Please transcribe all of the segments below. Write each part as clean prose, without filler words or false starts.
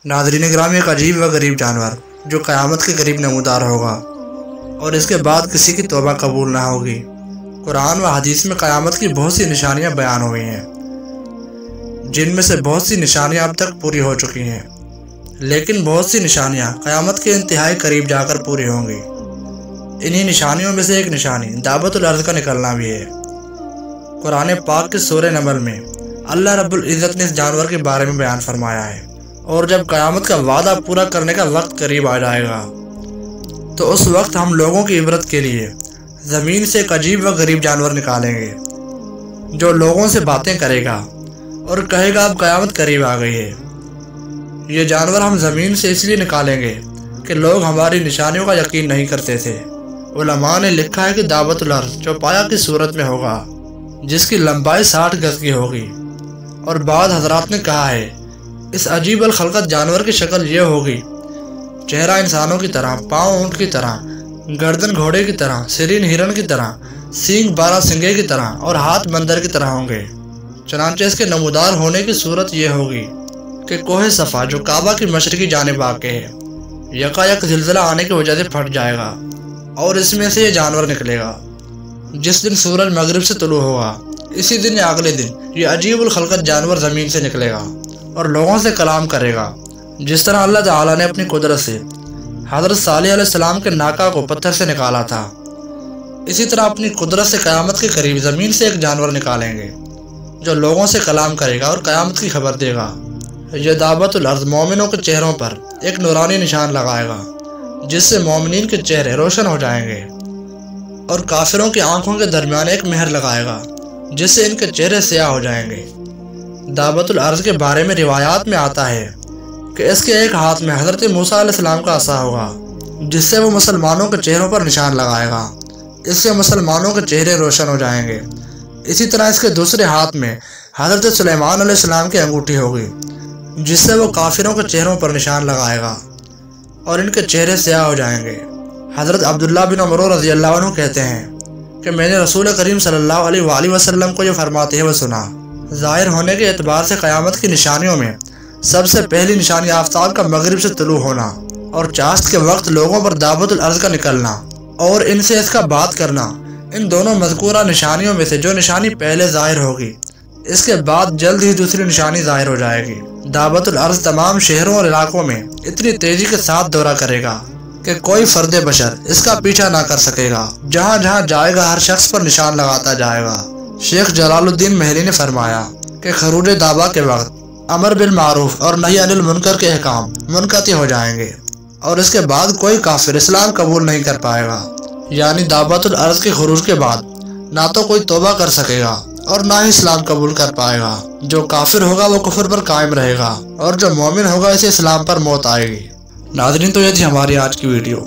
ناظرین گرامی، ایک عجیب و غریب جانور جو قیامت کے قریب نمودار ہوگا اور اس کے بعد کسی کی توبہ قبول نہ ہوگی۔ قرآن و حدیث میں قیامت کی بہت سی نشانیاں بیان ہوئی ہیں، جن میں سے بہت سی نشانیاں اب تک پوری ہو چکی ہیں، لیکن بہت سی نشانیاں قیامت کے انتہائی قریب جا کر پوری ہوں گی۔ انہی نشانیوں میں سے ایک نشانی دعوت الارض کا نکلنا بھی ہے۔ قرآن پاک کے سورہ نمل میں اللہ رب العزت نے اس جانور کے بارے میں بیان فرمایا ہے، اور جب قیامت کا وعدہ پورا کرنے کا وقت قریب آ جائے گا تو اس وقت ہم لوگوں کی عبرت کے لیے زمین سے ایک عجیب و غریب جانور نکالیں گے جو لوگوں سے باتیں کرے گا اور کہے گا اب قیامت قریب آ گئی ہے۔ یہ جانور ہم زمین سے اس لیے نکالیں گے کہ لوگ ہماری نشانیوں کا یقین نہیں کرتے تھے۔ علماء نے لکھا ہے کہ دعوت الارض چوپایا کی صورت میں ہوگا، جس کی لمبائی 60 گز کی ہوگی، اور بعض حضرات نے کہا ہے اس عجیب الخلقت جانور کی شکل یہ ہوگی: چہرہ انسانوں کی طرح، پاؤں اونٹ کی طرح، گردن گھوڑے کی طرح، سرین ہرن کی طرح، سینگ 12 سنگے کی طرح اور ہاتھ بندر کی طرح ہوں گے۔ چنانچہ اس کے نمودار ہونے کی صورت یہ ہوگی کہ کوہ صفا جو کعبہ کی مشرقی جانب واقع ہے، یکایک زلزلہ آنے کی وجہ سے پھٹ جائے گا اور اس میں سے یہ جانور نکلے گا۔ جس دن سورج مغرب سے طلوع ہوگا، اسی دن یا اگلے دن یہ عجیب الخلقت جانور زمین سے نکلے گا اور لوگوں سے کلام کرے گا، جس طرح اللہ تعالیٰ نے اپنی قدرت سے حضرت صالح علیہ السلام کے ناکا کو پتھر سے نکالا تھا۔ اسی طرح اپنی قدرت سے قیامت کے قریب زمین سے ایک جانور نکالیں گے جو لوگوں سے کلام کرے گا اور قیامت کی خبر دے گا۔ یہ دعوت الارض مومنوں کے چہروں پر ایک نورانی نشان لگائے گا، جس سے مومنین کے چہرے روشن ہو جائیں گے، اور کافروں کی آنکھوں کے درمیان ایک مہر لگائے گا جس سے ان کے چہرے سیاہ ہو جائیں گے۔ دعوت الارض کے بارے میں روایات میں آتا ہے کہ اس کے ایک ہاتھ میں حضرت موسیٰ علیہ السلام کا عصا ہوگا، جس سے وہ مسلمانوں کے چہروں پر نشان لگائے گا۔ اس سے مسلمانوں کے چہرے روشن ہو جائیں گے۔ اسی طرح اس کے دوسرے ہاتھ میں حضرت سلیمان علیہ السلام کی انگوٹھی ہوگی، جس سے وہ کافروں کے چہروں پر نشان لگائے گا اور ان کے چہرے سیاہ ہو جائیں گے۔ حضرت عبداللہ بن عمر رضی اللہ عنہ کہتے ہیں کہ میں نے رسول کریم صلی اللہ علیہ وآلہ وسلم کو یہ فرماتے ہوئے سنا: ظاہر ہونے کے اعتبار سے قیامت کی نشانیوں میں سب سے پہلی نشانی آفتاب کا مغرب سے طلوع ہونا اور چاشت کے وقت لوگوں پر دعوت الارض کا نکلنا اور ان سے اس کا بات کرنا۔ ان دونوں مذکورہ نشانیوں میں سے جو نشانی پہلے ظاہر ہوگی، اس کے بعد جلد ہی دوسری نشانی ظاہر ہو جائے گی۔ دعوت الارض تمام شہروں اور علاقوں میں اتنی تیزی کے ساتھ دورہ کرے گا کہ کوئی فرد بشر اس کا پیچھا نہ کر سکے گا۔ جہاں جہاں جائے گا ہر شخص پر نشان لگاتا جائے گا۔ شیخ جلال الدین مہری نے فرمایا کہ خروج دعویٰ کے وقت امر بالمعروف اور نہی عن المنکر کے احکام منقطع ہو جائیں گے، اور اس کے بعد کوئی کافر اسلام قبول نہیں کر پائے گا۔ یعنی دعوت الارض کے خروج کے بعد نہ تو کوئی توبہ کر سکے گا اور نہ ہی اسلام قبول کر پائے گا۔ جو کافر ہوگا وہ کفر پر قائم رہے گا، اور جو مومن ہوگا اسے اسلام پر موت آئے گی۔ ناظرین، تو یہ تھی ہماری آج کی ویڈیو۔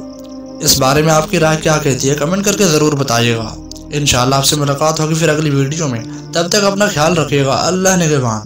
اس بارے میں آپ کی رائے کیا کہتی ہے؟ کمنٹ کر کے ضرور بتائیے گا۔ انشاءاللہ آپ سے ملاقات ہوگی پھر اگلی ویڈیو میں۔ تب تک اپنا خیال رکھیے گا۔ اللہ نگہبان۔